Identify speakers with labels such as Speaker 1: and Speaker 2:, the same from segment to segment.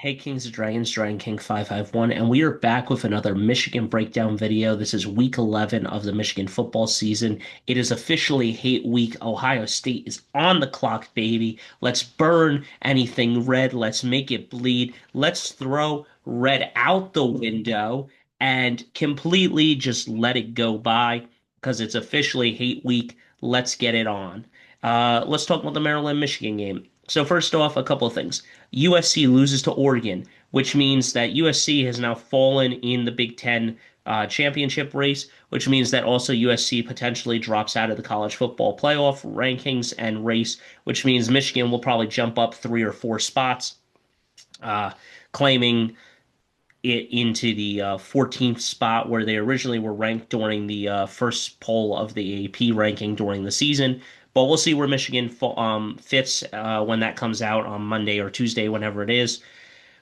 Speaker 1: Hey Kings and Dragons, Dragon King 551, and we are back with another Michigan breakdown video. This is week 11 of the Michigan football season. It is officially hate week. Ohio State is on the clock, baby. Let's burn anything red. Let's make it bleed. Let's throw red out the window and completely just let it go by because it's officially hate week. Let's get it on. Let's talk about the Maryland-Michigan game. So first off, a couple of things. USC loses to Oregon, which means that USC has now fallen in the Big Ten championship race, which means that also USC potentially drops out of the college football playoff rankings and race, which means Michigan will probably jump up 3 or 4 spots, uh, claiming it into the 14th spot where they originally were ranked during the first poll of the AP ranking during the season. But we'll see where Michigan fits when that comes out on Monday or Tuesday, whenever it is.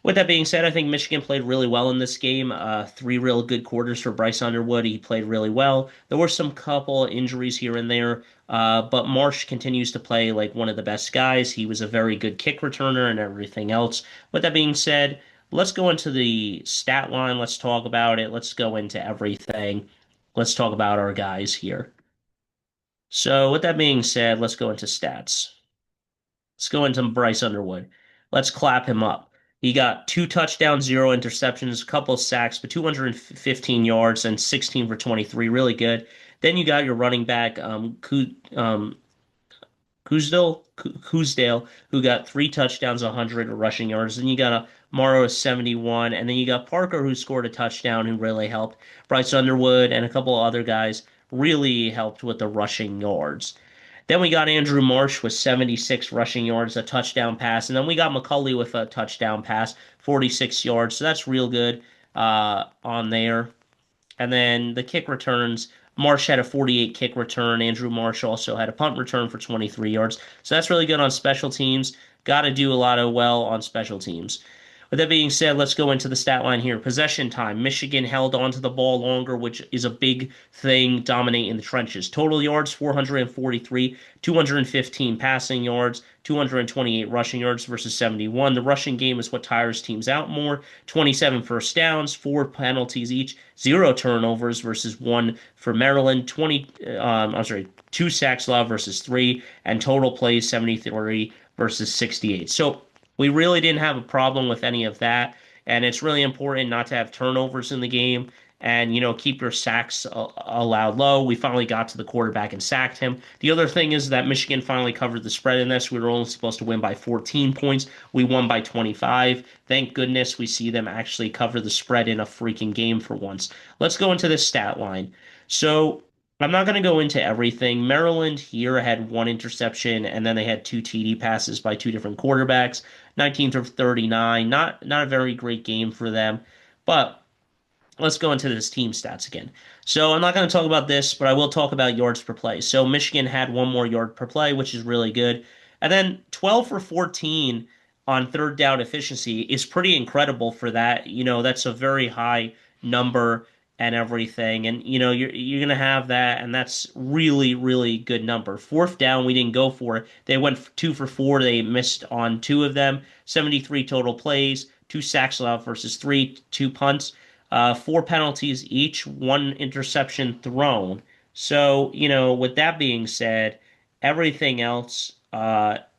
Speaker 1: With that being said, I think Michigan played really well in this game. 3 real good quarters for Bryce Underwood. He played really well. There were some couple injuries here and there, but Marsh continues to play like one of the best guys. He was a very good kick returner and everything else. With that being said, let's go into the stat line. Let's talk about it. Let's go into everything. Let's talk about our guys here. So, with that being said, let's go into stats. Let's go into Bryce Underwood. Let's clap him up. He got 2 touchdowns, 0 interceptions, a couple of sacks, but 215 yards and 16 for 23. Really good. Then you got your running back, Cousdale, who got 3 touchdowns, 100 rushing yards. Then you got a Morrow 71, and then you got Parker who scored a touchdown, who really helped. Bryce Underwood and a couple of other guys really helped with the rushing yards. Then we got Andrew Marsh with 76 rushing yards, a touchdown pass, and then we got McCulley with a touchdown pass, 46 yards. So that's real good on there. And then the kick returns. Marsh had a 48 kick return. Andrew Marsh also had a punt return for 23 yards. So that's really good on special teams. Got to do a lot of well on special teams. With that being said, let's go into the stat line here. Possession time. Michigan held onto the ball longer, which is a big thing, dominating the trenches. Total yards, 443, 215 passing yards, 228 rushing yards versus 71. The rushing game is what tires teams out more. 27 first downs, 4 penalties each, 0 turnovers versus 1 for Maryland. 2 sacks allowed versus 3, and total plays 73 versus 68. So we really didn't have a problem with any of that, and it's really important not to have turnovers in the game and keep your sacks allowed low. We finally got to the quarterback and sacked him. The other thing is that Michigan finally covered the spread in this. We were only supposed to win by 14 points. We won by 25. Thank goodness we see them actually cover the spread in a freaking game for once. Let's go into this stat line. So I'm not going to go into everything. Maryland here had 1 interception, and then they had 2 TD passes by 2 different quarterbacks. 19th of 39. Not a very great game for them. But let's go into this team stats again. So I'm not going to talk about this, but I will talk about yards per play. So Michigan had 1 more yard per play, which is really good. And then 12 for 14 on third down efficiency is pretty incredible for that. That's a very high number and everything. And you're gonna have that, and that's really, really good number. Fourth down, we didn't go for it. They went 2 for 4. They missed on 2 of them. 73 total plays, 2 sacks allowed versus 3, 2 punts, 4 penalties each, 1 interception thrown. So, with that being said, everything else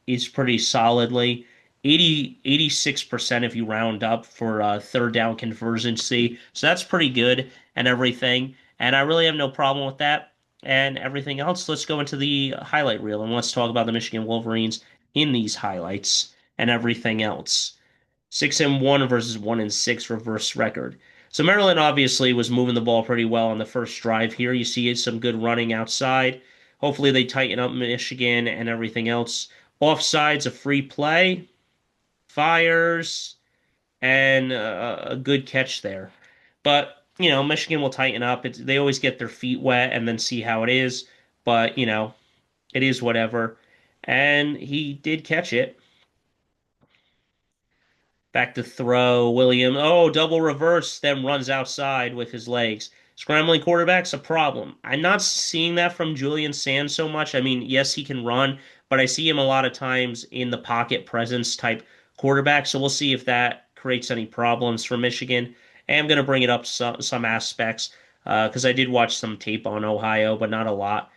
Speaker 1: is pretty solidly 86% if you round up for third down convergency. So that's pretty good and everything. And I really have no problem with that. And everything else, let's go into the highlight reel and let's talk about the Michigan Wolverines in these highlights and everything else. 6-1 versus 1-6 reverse record. So Maryland obviously was moving the ball pretty well on the first drive here. You see some good running outside. Hopefully they tighten up Michigan and everything else. Offsides, a free play, fires, and a good catch there. But, Michigan will tighten up. They always get their feet wet and then see how it is. But, it is whatever. And he did catch it. Back to throw. William, double reverse, then runs outside with his legs. Scrambling quarterback's a problem. I'm not seeing that from Julian Sands so much. I mean, yes, he can run, but I see him a lot of times in the pocket presence type quarterback. So we'll see if that creates any problems for Michigan. And I'm going to bring it up some aspects because I did watch some tape on Ohio, but not a lot.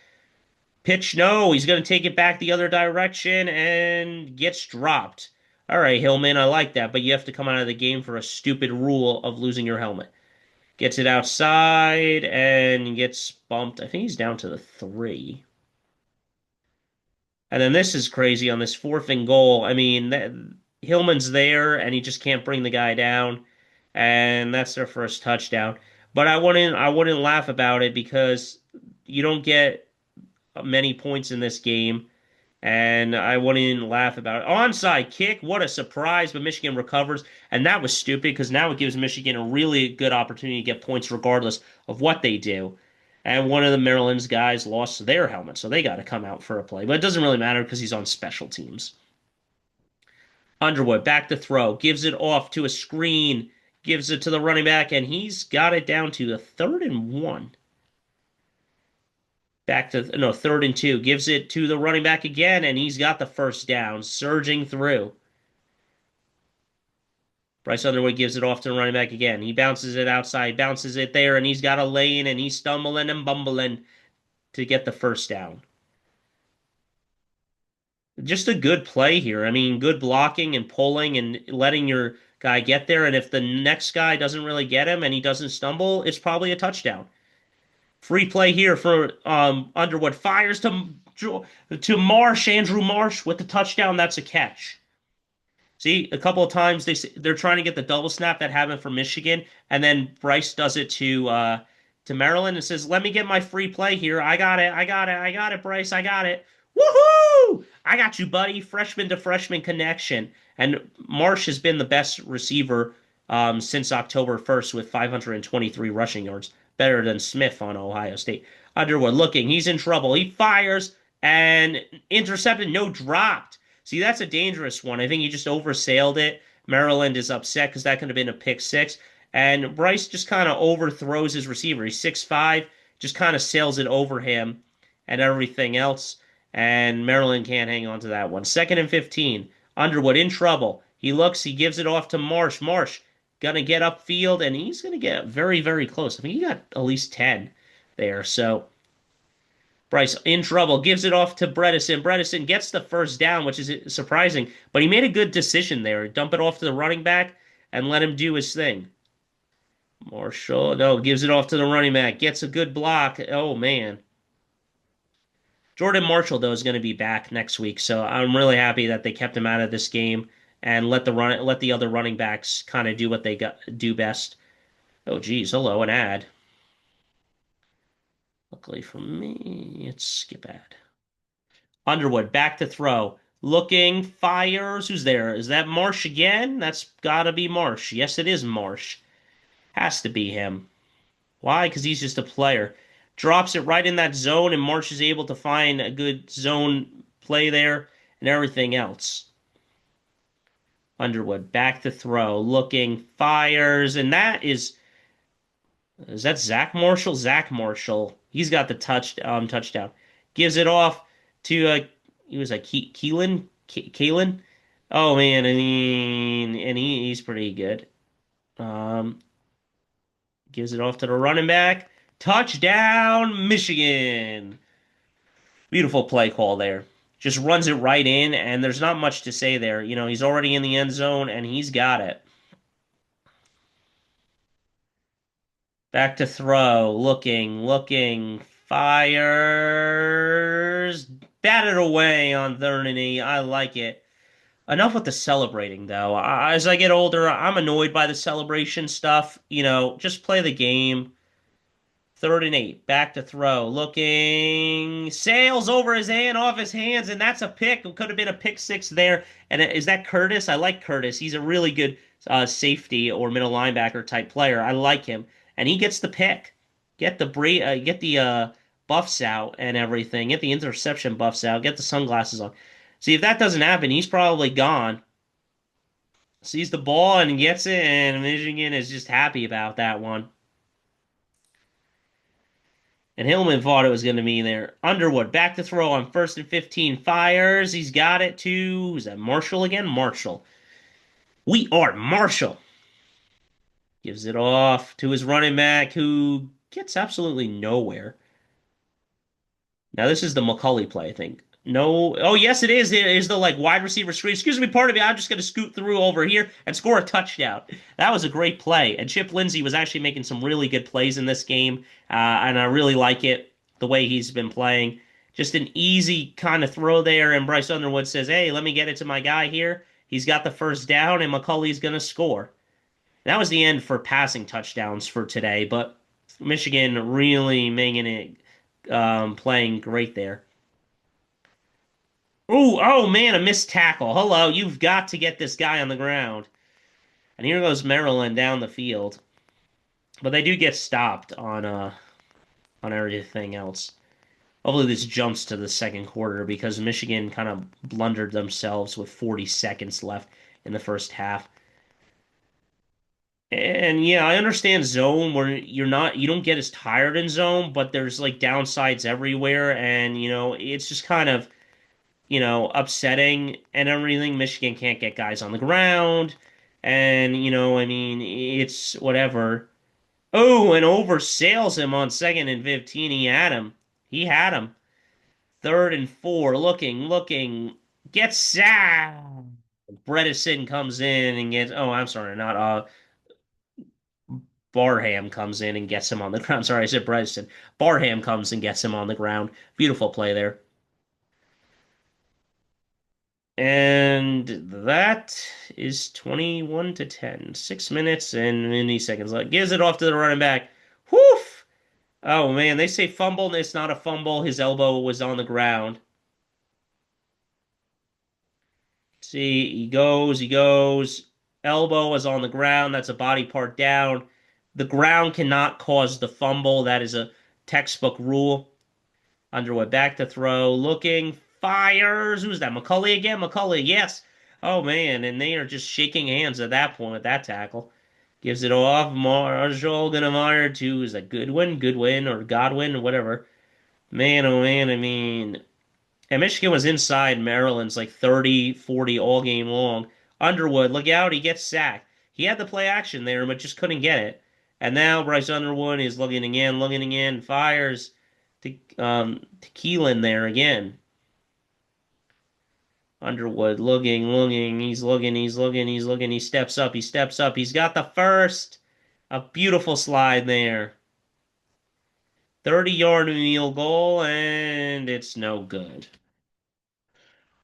Speaker 1: Pitch, no, he's going to take it back the other direction and gets dropped. All right, Hillman, I like that, but you have to come out of the game for a stupid rule of losing your helmet. Gets it outside and gets bumped. I think he's down to the 3. And then this is crazy on this 4th and goal. I mean, Hillman's there and he just can't bring the guy down, and that's their first touchdown. But I wouldn't laugh about it because you don't get many points in this game, and I wouldn't laugh about it. Onside kick, what a surprise! But Michigan recovers, and that was stupid because now it gives Michigan a really good opportunity to get points regardless of what they do. And one of the Maryland's guys lost their helmet, so they got to come out for a play. But it doesn't really matter because he's on special teams. Underwood back to throw, gives it off to a screen, gives it to the running back, and he's got it down to the 3rd and 1. Back to, no, 3rd and 2, gives it to the running back again, and he's got the first down, surging through. Bryce Underwood gives it off to the running back again. He bounces it outside, bounces it there, and he's got a lane, and he's stumbling and bumbling to get the first down. Just a good play here. I mean, good blocking and pulling and letting your guy get there. And if the next guy doesn't really get him and he doesn't stumble, it's probably a touchdown. Free play here for Underwood. Fires to Marsh, Andrew Marsh with the touchdown. That's a catch. See, a couple of times they're trying to get the double snap that happened for Michigan, and then Bryce does it to Maryland and says, "Let me get my free play here. I got it. I got it. I got it, Bryce. I got it. Woohoo! I got you, buddy. Freshman to freshman connection." And Marsh has been the best receiver since October 1st with 523 rushing yards, better than Smith on Ohio State. Underwood looking. He's in trouble. He fires and intercepted. No, dropped. See, that's a dangerous one. I think he just oversailed it. Maryland is upset because that could have been a pick six. And Bryce just kind of overthrows his receiver. He's 6'5", just kind of sails it over him and everything else. And Maryland can't hang on to that one. 2nd and 15. Underwood in trouble. He looks, he gives it off to Marsh. Marsh going to get upfield, and he's going to get very, very close. I think he got at least 10 there. So Bryce in trouble, gives it off to Bredesen. Bredesen gets the first down, which is surprising, but he made a good decision there. Dump it off to the running back and let him do his thing. Marshall, no, gives it off to the running back. Gets a good block. Oh, man. Jordan Marshall, though, is going to be back next week, so I'm really happy that they kept him out of this game and let the other running backs kind of do what they do best. Oh, geez, hello, an ad. Luckily for me, it's skip ad. Underwood, back to throw. Looking, fires. Who's there? Is that Marsh again? That's got to be Marsh. Yes, it is Marsh. Has to be him. Why? Because he's just a player. Drops it right in that zone, and Marsh is able to find a good zone play there and everything else. Underwood, back to throw. Looking, fires, and that is that Zach Marshall? Zach Marshall. He's got the touchdown. Gives it off to he was like Keelan. Oh man, I mean, and he's pretty good. Gives it off to the running back. Touchdown, Michigan. Beautiful play call there. Just runs it right in, and there's not much to say there. You know, he's already in the end zone, and he's got it. Back to throw. Looking. Fires. Batted away on 3rd and 8. I like it. Enough with the celebrating, though. As I get older, I'm annoyed by the celebration stuff. You know, just play the game. 3rd and 8. Back to throw. Looking. Sails over his hand, off his hands, and that's a pick. It could have been a pick six there. And is that Curtis? I like Curtis. He's a really good safety or middle linebacker type player. I like him. And he gets the pick. Get the buffs out and everything. Get the interception buffs out. Get the sunglasses on. See, if that doesn't happen, he's probably gone. Sees the ball and gets it, and Michigan is just happy about that one. And Hillman thought it was going to be there. Underwood, back to throw on 1st and 15. Fires. He's got it to, is that Marshall again? Marshall. We are Marshall. Gives it off to his running back who gets absolutely nowhere. Now this is the McCulley play, I think. No. Oh, yes, it is. It is the like wide receiver screen. Excuse me, pardon me. I'm just going to scoot through over here and score a touchdown. That was a great play. And Chip Lindsey was actually making some really good plays in this game, and I really like it the way he's been playing. Just an easy kind of throw there, and Bryce Underwood says, "Hey, let me get it to my guy here." He's got the first down, and McCulley's going to score. That was the end for passing touchdowns for today, but Michigan really making it playing great there. Ooh, oh man, a missed tackle. Hello, you've got to get this guy on the ground. And here goes Maryland down the field. But they do get stopped on everything else. Hopefully this jumps to the second quarter because Michigan kind of blundered themselves with 40 seconds left in the first half. And yeah, I understand zone where you don't get as tired in zone, but there's like downsides everywhere, and it's just kind of upsetting and everything. Michigan can't get guys on the ground. And, I mean, it's whatever. Oh, and oversails him on 2nd and 15. He had him. He had him. 3rd and 4. Looking. Gets sacked. Bredesen comes in and gets. Oh, I'm sorry. Not Barham comes in and gets him on the ground. Sorry, I said Bredesen. Barham comes and gets him on the ground. Beautiful play there. And that is 21 to 10. 6 minutes and many seconds left. Gives it off to the running back. Whew! Oh man, they say fumble, and it's not a fumble. His elbow was on the ground. See, he goes. Elbow was on the ground. That's a body part down. The ground cannot cause the fumble. That is a textbook rule. Underwood back to throw. Looking. Fires. Who's that? McCulley again? McCulley, yes. Oh, man. And they are just shaking hands at that point with that tackle. Gives it off. Marshall gonna fire to, is that Goodwin, or Godwin, or whatever. Man, oh, man. I mean, and Michigan was inside Maryland's like 30, 40 all game long. Underwood, look out. He gets sacked. He had the play action there, but just couldn't get it. And now Bryce Underwood is looking again, fires to Keelan there again. Underwood looking. He's looking. He steps up. He's got the first. A beautiful slide there. 30-yard field goal, and it's no good.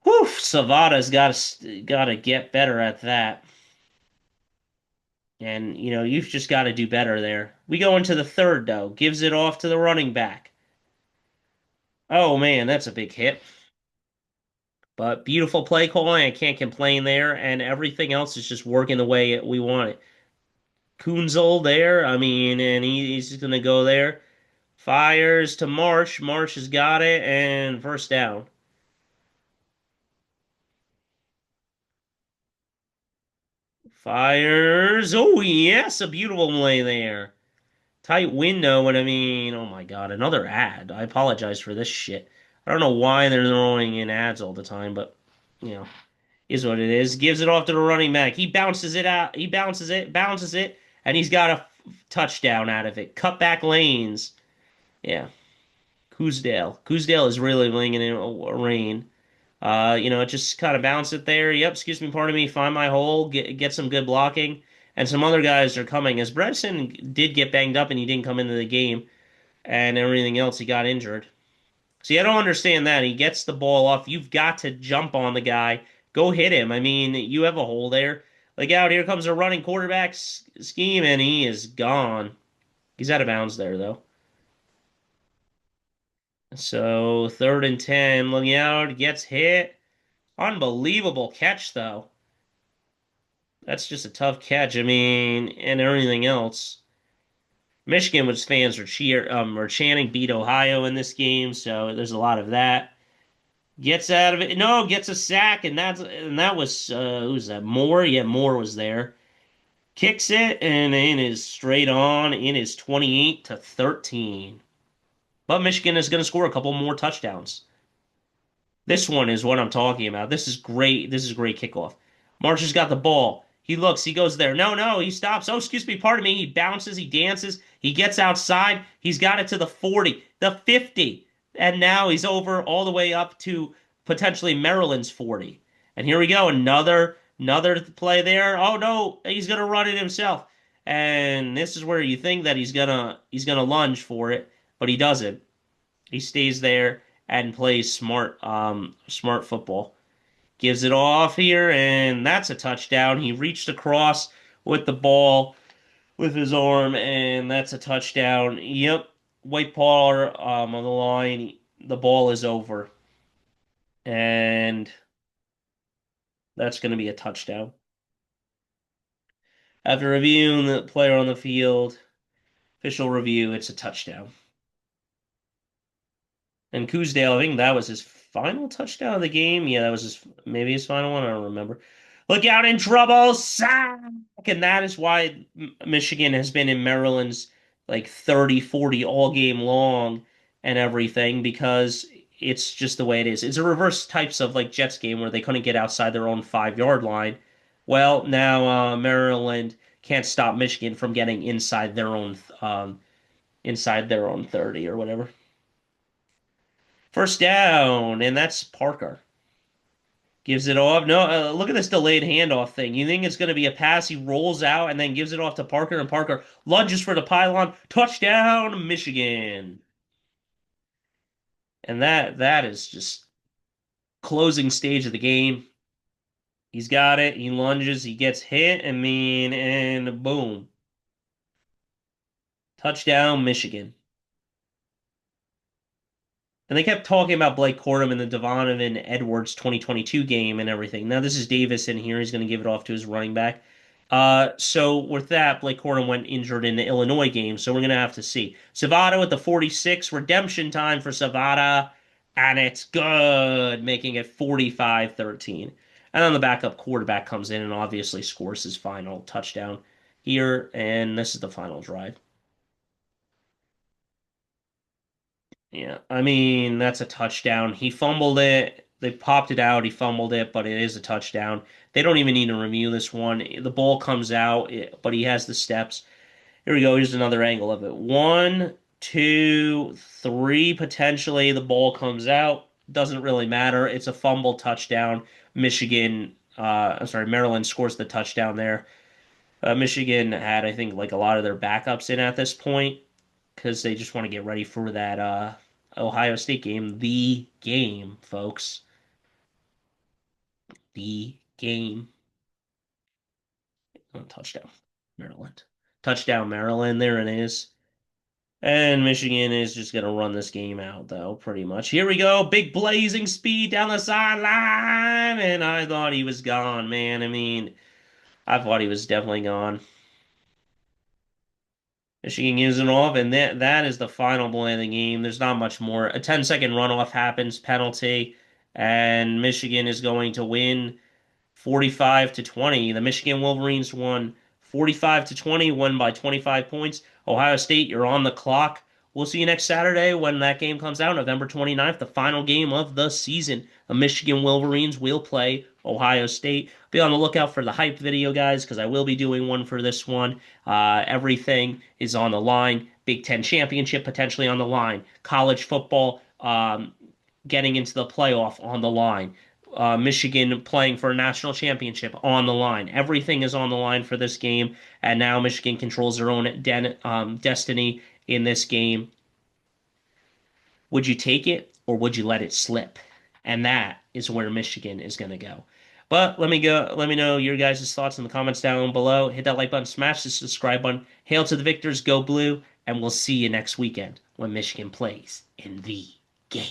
Speaker 1: Whew, Savada's got to get better at that. And, you've just got to do better there. We go into the third, though. Gives it off to the running back. Oh, man, that's a big hit. But beautiful play calling. I can't complain there. And everything else is just working the way we want it. Kunzel there. I mean, and he's just going to go there. Fires to Marsh. Marsh has got it. And first down. Fires. Oh, yes. A beautiful play there. Tight window. And I mean, oh my God. Another ad. I apologize for this shit. I don't know why they're throwing in ads all the time, but, you know, is what it is. Gives it off to the running back. He bounces it out. He bounces it, and he's got a touchdown out of it. Cutback lanes. Yeah. Coosdale is really laying in a rain. Just kind of bounce it there. Yep, excuse me, pardon me. Find my hole. Get some good blocking. And some other guys are coming. As Bredesen did get banged up and he didn't come into the game, and everything else, he got injured. See, I don't understand that. He gets the ball off. You've got to jump on the guy. Go hit him. I mean, you have a hole there. Like out here comes a running quarterback scheme, and he is gone. He's out of bounds there, though. So 3rd and 10, looking out, gets hit. Unbelievable catch, though. That's just a tough catch. I mean, and everything else. Michigan fans are chanting "Beat Ohio" in this game, so there's a lot of that. Gets out of it. No, gets a sack, and that was who's that? Moore. Yeah, Moore was there. Kicks it, and it is straight on. It is 28 to 13. But Michigan is going to score a couple more touchdowns. This one is what I'm talking about. This is great. This is a great kickoff. Marsh has got the ball. He looks, he goes there. No, no, he stops. Oh, excuse me, pardon me. He bounces, he dances, he gets outside. He's got it to the 40, the 50. And now he's over all the way up to potentially Maryland's 40. And here we go, another play there. Oh no, he's gonna run it himself. And this is where you think that he's gonna lunge for it, but he doesn't. He stays there and plays smart football. Gives it off here, and that's a touchdown. He reached across with the ball with his arm, and that's a touchdown. Yep, White Paul on the line. The ball is over, and that's going to be a touchdown. After reviewing the player on the field, official review, it's a touchdown. And Coosdale, I think that was his final touchdown of the game. Yeah, that was maybe his final one. I don't remember. Look out, in trouble, sack! And that is why Michigan has been in Maryland's like 30, 40 all game long and everything, because it's just the way it is. It's a reverse types of like Jets game where they couldn't get outside their own 5 yard line. Well, now Maryland can't stop Michigan from getting inside their own 30 or whatever. First down, and that's Parker. Gives it off. No, look at this delayed handoff thing. You think it's going to be a pass? He rolls out and then gives it off to Parker, and Parker lunges for the pylon. Touchdown, Michigan. And that is just closing stage of the game. He's got it. He lunges. He gets hit. And boom. Touchdown, Michigan. And they kept talking about Blake Corum in the Donovan Edwards 2022 game and everything. Now this is Davis in here. He's going to give it off to his running back. So with that, Blake Corum went injured in the Illinois game, so we're going to have to see. Savada with the 46, redemption time for Savada, and it's good, making it 45-13. And then the backup quarterback comes in and obviously scores his final touchdown here, and this is the final drive. Yeah, I mean, that's a touchdown. He fumbled it. They popped it out. He fumbled it, but it is a touchdown. They don't even need to review this one. The ball comes out, but he has the steps. Here we go. Here's another angle of it. One, two, three, potentially. The ball comes out. Doesn't really matter. It's a fumble touchdown. Maryland scores the touchdown there. Michigan had, I think, like a lot of their backups in at this point because they just want to get ready for that Ohio State game. The game, folks. The game. Oh, touchdown, Maryland. Touchdown, Maryland. There it is. And Michigan is just going to run this game out, though, pretty much. Here we go. Big blazing speed down the sideline. And I thought he was gone, man. I mean, I thought he was definitely gone. Michigan using off, and that is the final play of the game. There's not much more. A 10-second runoff happens, penalty, and Michigan is going to win 45-20. The Michigan Wolverines won 45-20, won by 25 points. Ohio State, you're on the clock. We'll see you next Saturday when that game comes out, November 29th, the final game of the season. The Michigan Wolverines will play Ohio State. Be on the lookout for the hype video, guys, because I will be doing one for this one. Everything is on the line. Big Ten championship potentially on the line. College football getting into the playoff on the line. Michigan playing for a national championship on the line. Everything is on the line for this game, and now Michigan controls their own destiny in this game. Would you take it or would you let it slip? And that is where Michigan is going to go. But let me know your guys' thoughts in the comments down below. Hit that like button, smash the subscribe button. Hail to the victors, go blue, and we'll see you next weekend when Michigan plays in the game.